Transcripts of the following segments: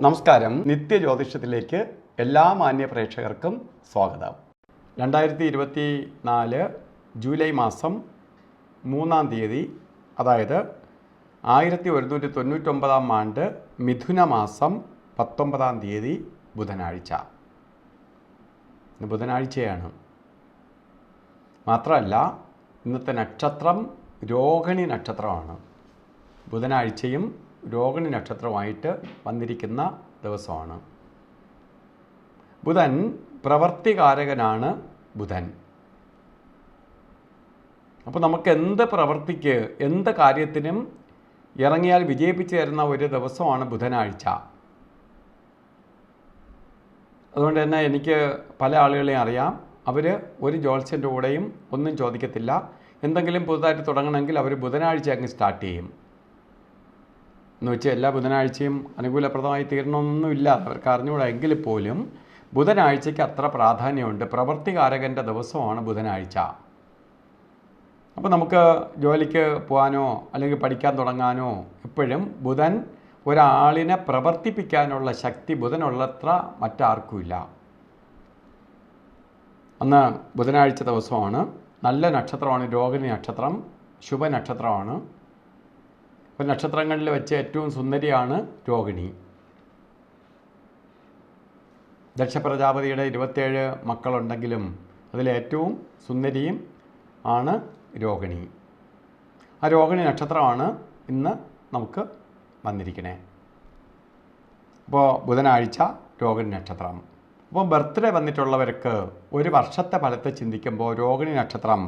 നമസ്കാരം. നിത്യജ്യോതിഷത്തിലേക്ക് എല്ലാ മാന്യ പ്രേക്ഷകർക്കും സ്വാഗതം. 2024 ജൂലൈ മാസം 3-ാം തീയതി, അതായത് 1199 ആണ്ട് മിഥുന മാസം 19-ാം തീയതി ബുധനാഴ്ച. ബുധനാഴ്ചയാണ്. മാത്രമല്ല, ഇന്നത്തെ നക്ഷത്രം രോഹിണി നക്ഷത്രമാണ്. ബുധനാഴ്ചയും രോഹിണി നക്ഷത്രമായിട്ട് വന്നിരിക്കുന്ന ദിവസമാണ്. ബുധൻ പ്രവർത്തികാരകനാണ്. ബുധൻ അപ്പോൾ നമുക്ക് എന്ത് പ്രവൃത്തിക്ക്, എന്ത് കാര്യത്തിനും ഇറങ്ങിയാൽ വിജയിപ്പിച്ചു തരുന്ന ഒരു ദിവസമാണ് ബുധനാഴ്ച. അതുകൊണ്ട് തന്നെ എനിക്ക് പല ആളുകളെയും അറിയാം. അവർ ഒരു ജ്യോത്സ്യൻ്റെ കൂടെയും ഒന്നും ചോദിക്കത്തില്ല. എന്തെങ്കിലും പുതുതായിട്ട് തുടങ്ങണമെങ്കിൽ അവർ ബുധനാഴ്ച അങ്ങ് സ്റ്റാർട്ട് ചെയ്യും. എന്ന് വെച്ചാൽ എല്ലാ ബുധനാഴ്ചയും അനുകൂലപ്രദമായി തീരണമെന്നൊന്നുമില്ല, അവർക്ക് അറിഞ്ഞുകൂടാ. എങ്കിൽ പോലും ബുധനാഴ്ചയ്ക്ക് അത്ര പ്രാധാന്യമുണ്ട്. പ്രവൃത്തികാരകൻ്റെ ദിവസമാണ് ബുധനാഴ്ച. അപ്പോൾ നമുക്ക് ജോലിക്ക് പോകാനോ അല്ലെങ്കിൽ പഠിക്കാൻ തുടങ്ങാനോ എപ്പോഴും ബുധൻ ഒരാളിനെ പ്രവർത്തിപ്പിക്കാനുള്ള ശക്തി ബുധനുള്ളത്ര മറ്റാർക്കുമില്ല. അന്ന് ബുധനാഴ്ച ദിവസമാണ്. നല്ല നക്ഷത്രമാണ് രോഹിണി നക്ഷത്രം, ശുഭനക്ഷത്രമാണ്. അപ്പോൾ നക്ഷത്രങ്ങളിൽ വെച്ച് ഏറ്റവും സുന്ദരിയാണ് രോഹിണി. ദക്ഷ പ്രജാപതിയുടെ 27 മക്കളുണ്ടെങ്കിലും അതിലേറ്റവും സുന്ദരിയും ആണ് രോഹിണി. ആ രോഹിണി നക്ഷത്രമാണ് ഇന്ന് നമുക്ക് വന്നിരിക്കണേ. അപ്പോൾ ബുധനാഴ്ച രോഹിണി നക്ഷത്രം. അപ്പോൾ ബർത്ത്ഡേ വന്നിട്ടുള്ളവർക്ക് ഒരു വർഷത്തെ ഫലത്തെ ചിന്തിക്കുമ്പോൾ രോഹിണി നക്ഷത്രം,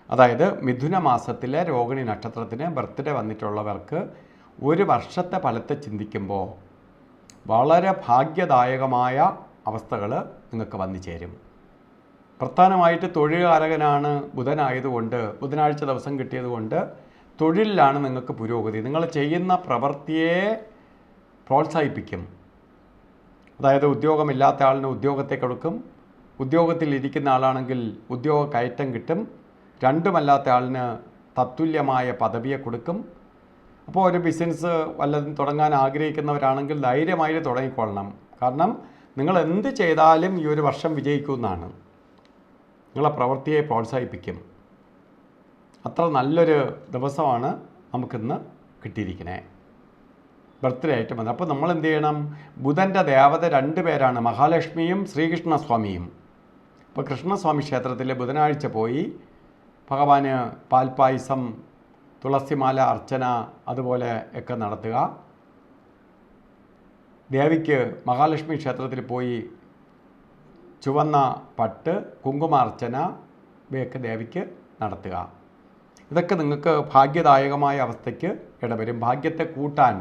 അതായത് മിഥുന മാസത്തിലെ രോഹിണി നക്ഷത്രത്തിന് ബർത്ത്ഡേ വന്നിട്ടുള്ളവർക്ക് ഒരു വർഷത്തെ ഫലത്തെ ചിന്തിക്കുമ്പോൾ വളരെ ഭാഗ്യദായകമായ അവസ്ഥകൾ നിങ്ങൾക്ക് വന്നു ചേരും. പ്രധാനമായിട്ട് തൊഴിൽകാരകനാണ് ബുധനായതുകൊണ്ട്, ബുധനാഴ്ച ദിവസം കിട്ടിയതുകൊണ്ട് തൊഴിലിലാണ് നിങ്ങൾക്ക് പുരോഗതി. നിങ്ങൾ ചെയ്യുന്ന പ്രവൃത്തിയെ പ്രോത്സാഹിപ്പിക്കും. അതായത് ഉദ്യോഗമില്ലാത്ത ആളിന് ഉദ്യോഗത്തെ കൊടുക്കും, ഉദ്യോഗത്തിൽ ഇരിക്കുന്ന ആളാണെങ്കിൽ ഉദ്യോഗ കയറ്റം കിട്ടും, രണ്ടുമല്ലാത്ത ആളിന് തത്തുല്യമായ പദവിയെ കൊടുക്കും. അപ്പോൾ ഒരു ബിസിനസ് വല്ലതും തുടങ്ങാൻ ആഗ്രഹിക്കുന്നവരാണെങ്കിൽ ധൈര്യമായിട്ട് തുടങ്ങിക്കൊള്ളണം. കാരണം നിങ്ങൾ എന്ത് ചെയ്താലും ഈ ഒരു വർഷം വിജയിക്കുമെന്നാണ്. നിങ്ങളെ പ്രവൃത്തിയെ പ്രോത്സാഹിപ്പിക്കും. അത്ര നല്ലൊരു ദിവസമാണ് നമുക്കിന്ന് കിട്ടിയിരിക്കണേ, ബർത്ത്ഡേ ആയിട്ട് വന്നത്. അപ്പോൾ നമ്മൾ എന്ത് ചെയ്യണം? ബുധൻ്റെ ദേവത 2 പേരാണ്, മഹാലക്ഷ്മിയും ശ്രീകൃഷ്ണസ്വാമിയും. അപ്പോൾ കൃഷ്ണസ്വാമി ക്ഷേത്രത്തിൽ ബുധനാഴ്ച പോയി ഭഗവാന് പാൽപ്പായസം, തുളസിമാല അർച്ചന അതുപോലെ ഒക്കെ നടത്തുക. ദേവിക്ക് മഹാലക്ഷ്മി ക്ഷേത്രത്തിൽ പോയി ചുവന്ന പട്ട്, കുങ്കുമാർച്ചന ഇവയൊക്കെ ദേവിക്ക് നടത്തുക. ഇതൊക്കെ നിങ്ങൾക്ക് ഭാഗ്യദായകമായ അവസ്ഥയ്ക്ക് ഇടവരും, ഭാഗ്യത്തെ കൂട്ടാൻ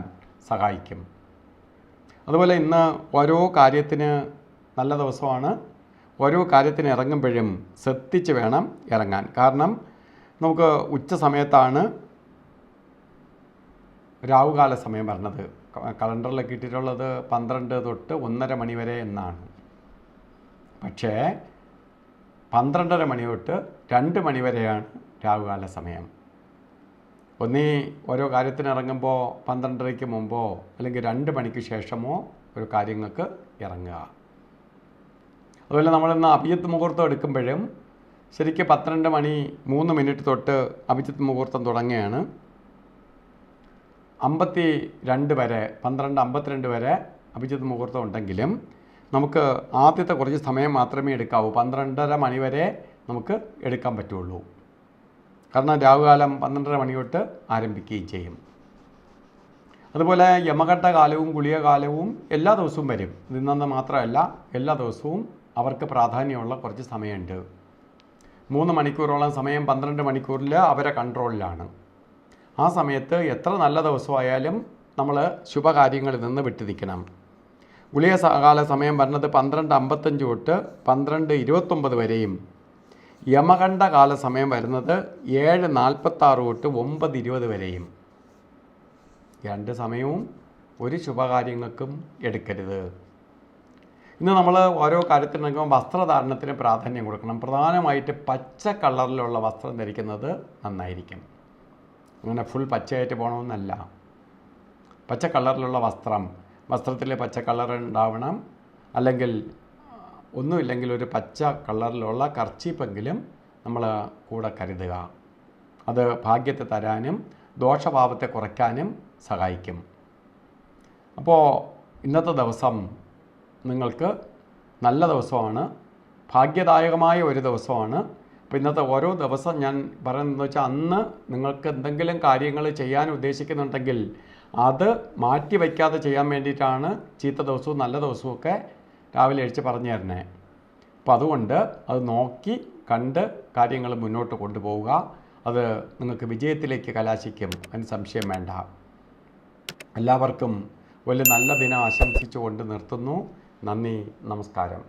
സഹായിക്കും. അതുപോലെ ഇന്ന് ഓരോ കാര്യത്തിന് നല്ല ദിവസമാണ്. ഓരോ കാര്യത്തിന് ഇറങ്ങുമ്പോഴും ശ്രദ്ധിച്ച് വേണം ഇറങ്ങാൻ. കാരണം നമുക്ക് ഉച്ച സമയത്താണ് രാവുകാല സമയം പറഞ്ഞത്. കലണ്ടറിലൊക്കെ ഇട്ടിട്ടുള്ളത് 12 തൊട്ട് 1:30 മണി വരെ എന്നാണ്. പക്ഷേ 12:30 മണി തൊട്ട് 2 മണി വരെയാണ് രാവുകാല സമയം. ഒന്നീ ഓരോ കാര്യത്തിന് ഇറങ്ങുമ്പോൾ 12:30 മുമ്പോ അല്ലെങ്കിൽ 2 മണിക്ക് ശേഷമോ ഒരു കാര്യങ്ങൾക്ക് ഇറങ്ങുക. അതുപോലെ നമ്മളിന്ന് അഭിജിത്ത് മുഹൂർത്തം എടുക്കുമ്പോഴും ശരിക്കും 12:03 തൊട്ട് അഭിജിത്ത് മുഹൂർത്തം തുടങ്ങുകയാണ്. 52 വരെ, 12:52 വരെ അഭിജിത്ത് മുഹൂർത്തം ഉണ്ടെങ്കിലും നമുക്ക് ആദ്യത്തെ കുറച്ച് സമയം മാത്രമേ എടുക്കാവൂ. 12:30 മണി വരെ നമുക്ക് എടുക്കാൻ പറ്റുള്ളൂ. കാരണം രാവുകാലം 12:30 മണി തൊട്ട് ആരംഭിക്കുകയും ചെയ്യും. അതുപോലെ യമഘട്ട കാലവും ഗുളിക കാലവും എല്ലാ ദിവസവും വരും. ഇന്നെന്ന് മാത്രമല്ല, എല്ലാ ദിവസവും അവർക്ക് പ്രാധാന്യമുള്ള കുറച്ച് സമയമുണ്ട്. 3 മണിക്കൂറോളം സമയം 12 മണിക്കൂറിൽ അവരെ കൺട്രോളിലാണ്. ആ സമയത്ത് എത്ര നല്ല ദിവസമായാലും നമ്മൾ ശുഭകാര്യങ്ങളിൽ നിന്ന് വിട്ടുനിൽക്കണം. ഗുളിക കാല സമയം പറഞ്ഞത് 12:55 തൊട്ട് 12:29 വരെയും, യമകണ്ഠ കാല സമയം വരുന്നത് 7:46 തൊട്ട് 9:20 വരെയും. 2 സമയവും ഒരു ശുഭകാര്യങ്ങൾക്കും എടുക്കരുത്. ഇന്ന് നമ്മൾ ഓരോ കാര്യത്തിനൊക്കെ വസ്ത്രധാരണത്തിന് പ്രാധാന്യം കൊടുക്കണം. പ്രധാനമായിട്ട് പച്ച കളറിലുള്ള വസ്ത്രം ധരിക്കുന്നത് നന്നായിരിക്കും. അങ്ങനെ ഫുൾ പച്ചയായിട്ട് പോകണമെന്നല്ല. പച്ച കളറിലുള്ള വസ്ത്രം, വസ്ത്രത്തിൽ പച്ച കളർ ഉണ്ടാവണം, അല്ലെങ്കിൽ ഒന്നുമില്ലെങ്കിൽ ഒരു പച്ച കളറിലുള്ള കർച്ചീപ്പെങ്കിലും നമ്മൾ കൂടെ കരുതുക. അത് ഭാഗ്യത്തെ തരാനും ദോഷഭാവത്തെ കുറയ്ക്കാനും സഹായിക്കും. അപ്പോൾ ഇന്നത്തെ ദിവസം നിങ്ങൾക്ക് നല്ല ദിവസമാണ്, ഭാഗ്യദായകമായ ഒരു ദിവസമാണ്. അപ്പോൾ ഇന്നത്തെ ഓരോ ദിവസം ഞാൻ പറയുന്നതെന്ന് വെച്ചാൽ, അന്ന് നിങ്ങൾക്ക് എന്തെങ്കിലും കാര്യങ്ങൾ ചെയ്യാൻ ഉദ്ദേശിക്കുന്നുണ്ടെങ്കിൽ അത് മാറ്റി വയ്ക്കാതെ ചെയ്യാൻ വേണ്ടിയിട്ടാണ് ചീത്ത ദിവസവും നല്ല ദിവസവും ഒക്കെ രാവിലെ എഴുതി പറഞ്ഞു തരണേ. അപ്പോൾ അതുകൊണ്ട് അത് നോക്കി കണ്ട് കാര്യങ്ങൾ മുന്നോട്ട് കൊണ്ടുപോവുക. അത് നിങ്ങൾക്ക് വിജയത്തിലേക്ക് കലാശിക്കും, അതിന് സംശയം വേണ്ട. എല്ലാവർക്കും ഒരു നല്ല ദിനം ആശംസിച്ചുകൊണ്ട് നിർത്തുന്നു. നന്ദി, നമസ്കാരം.